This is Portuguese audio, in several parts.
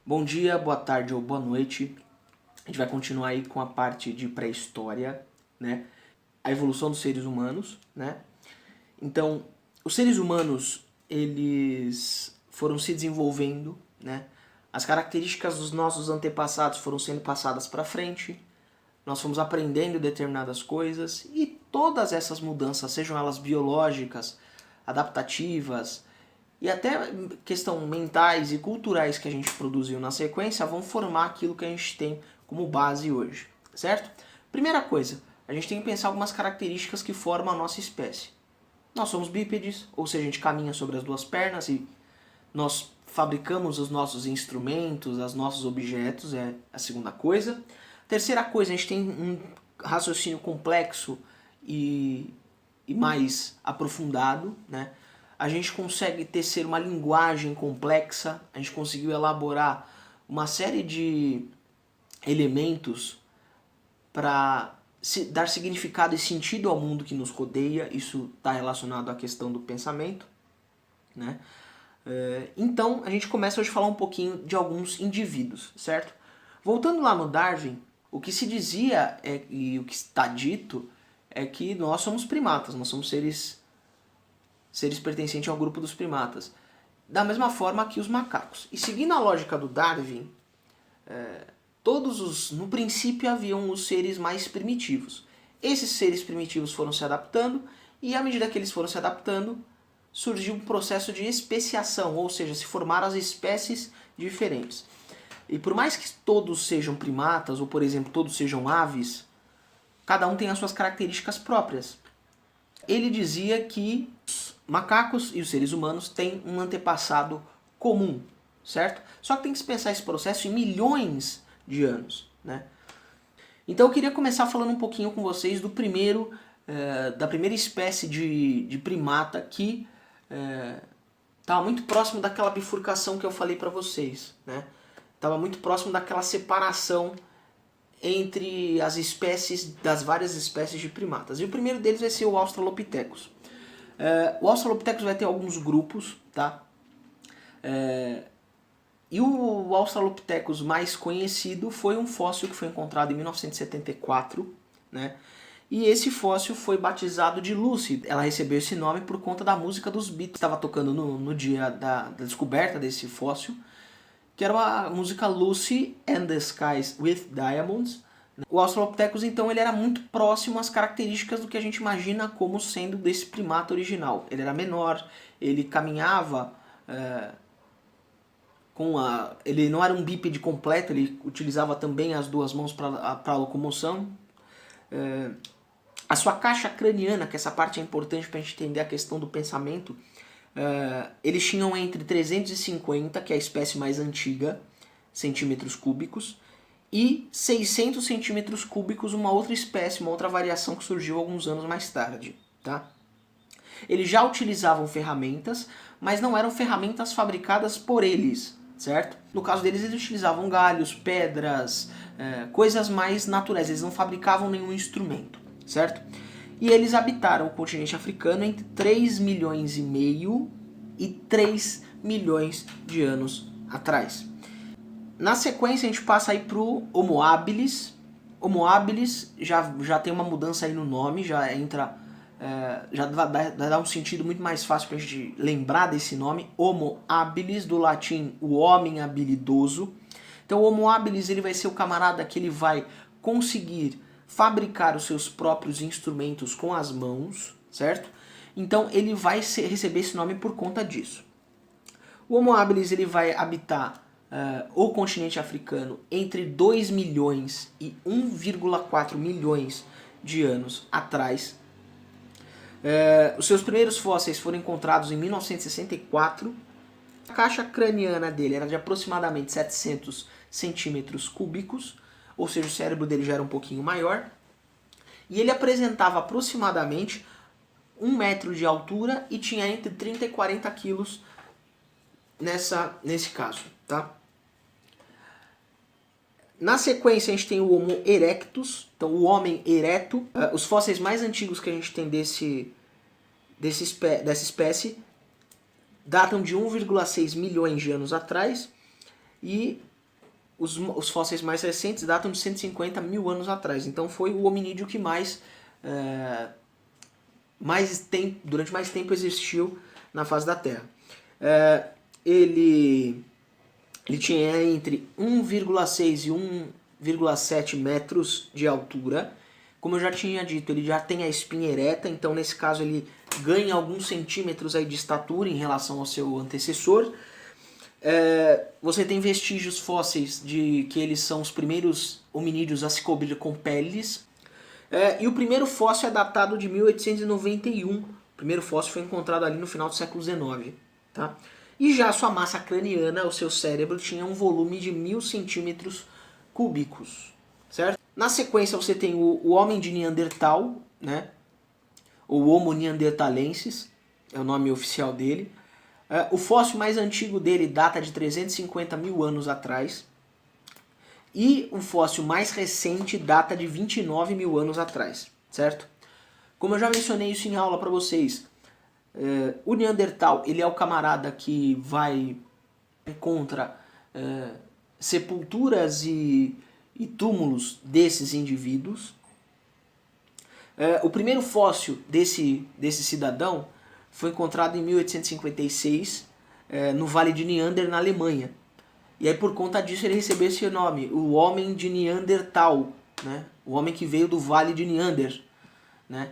Bom dia, boa tarde ou boa noite. A gente vai continuar aí com a parte de pré-história, né? A evolução dos seres humanos, né? Então, os seres humanos, eles foram se desenvolvendo, né? As características dos nossos antepassados foram sendo passadas para frente. Nós fomos aprendendo determinadas coisas e todas essas mudanças, sejam elas biológicas, adaptativas, e até questão mentais e culturais que a gente produziu na sequência vão formar aquilo que a gente tem como base hoje, certo? Primeira coisa, a gente tem que pensar algumas características que formam a nossa espécie. Nós somos bípedes, ou seja, a gente caminha sobre as duas pernas e nós fabricamos os nossos instrumentos, os nossos objetos, é a segunda coisa. Terceira coisa, a gente tem um raciocínio complexo e mais aprofundado, né? A gente consegue tecer uma linguagem complexa, a gente conseguiu elaborar uma série de elementos para dar significado e sentido ao mundo que nos rodeia. Isso está relacionado à questão do pensamento, né? Então a gente começa hoje a falar um pouquinho de alguns indivíduos, certo? Voltando lá no Darwin, o que se dizia e o que está dito é que nós somos primatas, nós somos seres pertencentes ao grupo dos primatas. Da mesma forma que os macacos. E seguindo a lógica do Darwin, no princípio haviam os seres mais primitivos. Esses seres primitivos foram se adaptando e à medida que eles foram se adaptando, surgiu um processo de especiação, ou seja, se formaram as espécies diferentes. E por mais que todos sejam primatas, ou por exemplo, todos sejam aves, cada um tem as suas características próprias. Ele dizia que os macacos e os seres humanos têm um antepassado comum, certo? Só que tem que se pensar esse processo em milhões de anos, né? Então eu queria começar falando um pouquinho com vocês do da primeira espécie de primata que estava muito próximo daquela bifurcação que eu falei para vocês, né? Estava muito próximo daquela separação entre as espécies, das várias espécies de primatas. E o primeiro deles vai ser o Australopithecus. O Australopithecus vai ter alguns grupos, tá? E o Australopithecus mais conhecido foi um fóssil que foi encontrado em 1974, né? E esse fóssil foi batizado de Lucy. Ela recebeu esse nome por conta da música dos Beatles. Estava tocando no dia da descoberta desse fóssil, que era uma música Lucy and the Skies with Diamonds. O Australopithecus, então, ele era muito próximo às características do que a gente imagina como sendo desse primata original. Ele era menor, ele caminhava ele não era um bípede completo, ele utilizava também as duas mãos para a locomoção. A sua caixa craniana, que essa parte é importante para a gente entender a questão do pensamento, eles tinham entre 350, que é a espécie mais antiga, centímetros cúbicos, e 600 centímetros cúbicos, uma outra espécie, uma outra variação que surgiu alguns anos mais tarde, tá? Eles já utilizavam ferramentas, mas não eram ferramentas fabricadas por eles, certo? No caso deles, eles utilizavam galhos, pedras, coisas mais naturais, eles não fabricavam nenhum instrumento, certo? E eles habitaram o continente africano entre 3 milhões e meio e 3 milhões de anos atrás. Na sequência a gente passa aí pro Homo habilis. Homo habilis já tem uma mudança aí no nome, já entra... já dá um sentido muito mais fácil pra gente lembrar desse nome. Homo habilis, do latim o homem habilidoso. Então o Homo habilis ele vai ser o camarada que ele vai conseguir fabricar os seus próprios instrumentos com as mãos, certo? Então ele vai receber esse nome por conta disso. O Homo habilis ele vai habitar o continente africano entre 2 milhões e 1,4 milhões de anos atrás. Os seus primeiros fósseis foram encontrados em 1964. A caixa craniana dele era de aproximadamente 700 centímetros cúbicos, ou seja, o cérebro dele já era um pouquinho maior, e ele apresentava aproximadamente 1 metro de altura e tinha entre 30 e 40 quilos nesse caso, tá? Na sequência a gente tem o Homo erectus, então o homem ereto. Os fósseis mais antigos que a gente tem dessa espécie datam de 1,6 milhões de anos atrás, e os fósseis mais recentes datam de 150 mil anos atrás. Então foi o hominídeo que durante mais tempo existiu na face da Terra. Ele tinha entre 1,6 e 1,7 metros de altura. Como eu já tinha dito, ele já tem a espinha ereta, então nesse caso ele ganha alguns centímetros aí de estatura em relação ao seu antecessor. Você tem vestígios fósseis de que eles são os primeiros hominídeos a se cobrir com peles. E o primeiro fóssil é datado de 1891. O primeiro fóssil foi encontrado ali no final do século XIX. Tá? E já a sua massa craniana, o seu cérebro, tinha um volume de 1000 centímetros cúbicos. Certo? Na sequência você tem o homem de Neandertal, né? O Homo neanderthalensis, é o nome oficial dele. O fóssil mais antigo dele data de 350 mil anos atrás. E o fóssil mais recente data de 29 mil anos atrás, certo? Como eu já mencionei isso em aula para vocês, o Neandertal ele é o camarada que encontra sepulturas e túmulos desses indivíduos. O primeiro fóssil desse cidadão foi encontrado em 1856 no Vale de Neander, na Alemanha. E aí por conta disso ele recebeu esse nome, o homem de Neandertal, né? O homem que veio do Vale de Neander. Né?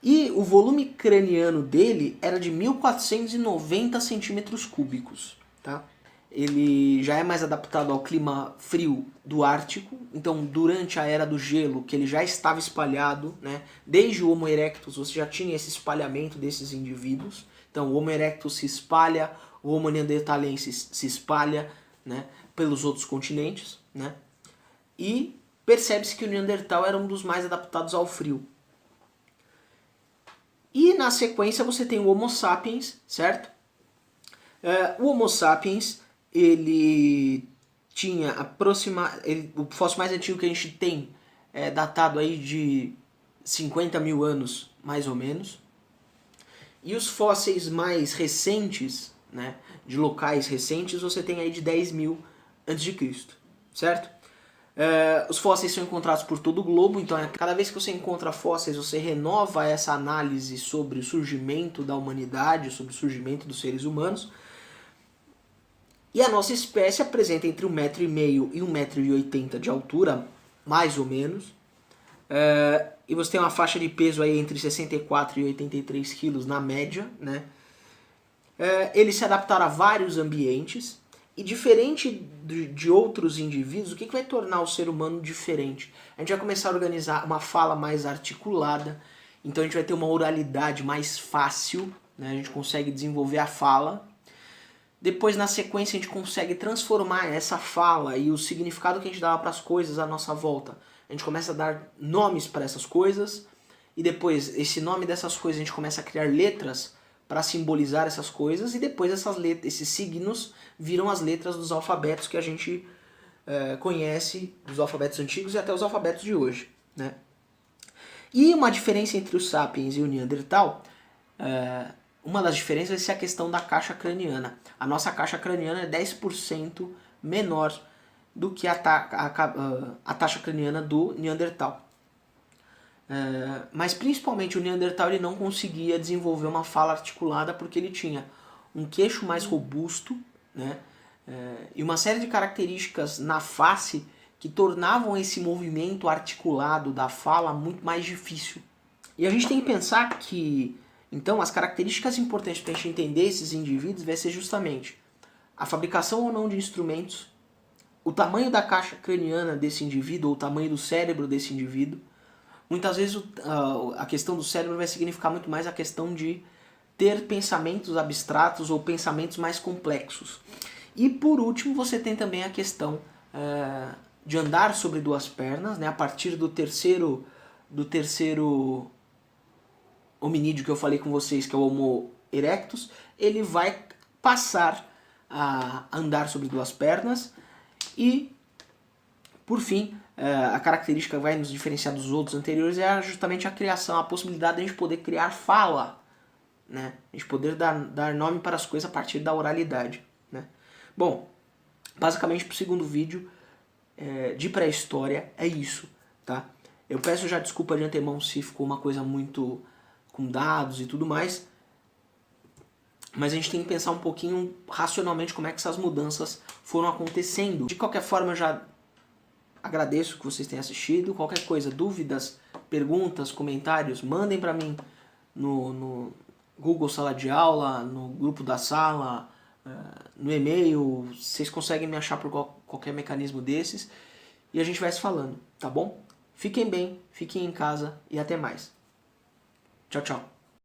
E o volume craniano dele era de 1490 centímetros cúbicos. Tá? Ele já é mais adaptado ao clima frio do Ártico, então durante a Era do Gelo, que ele já estava espalhado, né? Desde o Homo erectus você já tinha esse espalhamento desses indivíduos. Então o Homo erectus se espalha, o Homo neanderthalensis se espalha, né, pelos outros continentes, né? E percebe-se que o Neandertal era um dos mais adaptados ao frio. E na sequência você tem o Homo sapiens, certo? O Homo sapiens, ele tinha o fóssil mais antigo que a gente tem é datado aí de 50 mil anos, mais ou menos. E os fósseis mais recentes, né, de locais recentes, você tem aí de 10 mil a.C., certo? Os fósseis são encontrados por todo o globo, então cada vez que você encontra fósseis, você renova essa análise sobre o surgimento da humanidade, sobre o surgimento dos seres humanos. E a nossa espécie apresenta entre 1,5 m e 1,80 m de altura, mais ou menos. E você tem uma faixa de peso aí entre 64 e 83 quilos na média, né? Eles se adaptaram a vários ambientes. E diferente de outros indivíduos, o que vai tornar o ser humano diferente? A gente vai começar a organizar uma fala mais articulada, então a gente vai ter uma oralidade mais fácil, né? A gente consegue desenvolver a fala. Depois, na sequência, a gente consegue transformar essa fala e o significado que a gente dava para as coisas à nossa volta. A gente começa a dar nomes para essas coisas, e depois, esse nome dessas coisas, a gente começa a criar letras para simbolizar essas coisas, e depois esses signos viram as letras dos alfabetos que a gente conhece, dos alfabetos antigos e até os alfabetos de hoje. Né? E uma diferença entre os sapiens e o Neandertal, uma das diferenças vai ser a questão da caixa craniana. A nossa caixa craniana é 10% menor do que a taxa craniana do Neandertal. Mas principalmente o Neandertal ele não conseguia desenvolver uma fala articulada porque ele tinha um queixo mais robusto, né? E uma série de características na face que tornavam esse movimento articulado da fala muito mais difícil. E a gente tem que pensar que, então, as características importantes para a gente entender esses indivíduos vai ser justamente a fabricação ou não de instrumentos, o tamanho da caixa craniana desse indivíduo, ou o tamanho do cérebro desse indivíduo. Muitas vezes a questão do cérebro vai significar muito mais a questão de ter pensamentos abstratos ou pensamentos mais complexos. E por último você tem também a questão de andar sobre duas pernas, né? A partir do terceiro hominídeo que eu falei com vocês, que é o Homo erectus, ele vai passar a andar sobre duas pernas e, por fim, a característica que vai nos diferenciar dos outros anteriores é justamente a criação, a possibilidade de a gente poder criar fala, né? A gente poder dar nome para as coisas a partir da oralidade, né? Bom, Basicamente, pro segundo vídeo de pré-história é isso, tá? Eu peço já desculpa de antemão se ficou uma coisa muito com dados e tudo mais, mas a gente tem que pensar um pouquinho racionalmente como é que essas mudanças foram acontecendo. De qualquer forma, eu já agradeço que vocês tenham assistido. Qualquer coisa, dúvidas, perguntas, comentários, mandem para mim no Google Sala de Aula, no grupo da sala, no e-mail. Vocês conseguem me achar por qualquer mecanismo desses e a gente vai se falando, tá bom? Fiquem bem, fiquem em casa e até mais. Tchau, tchau.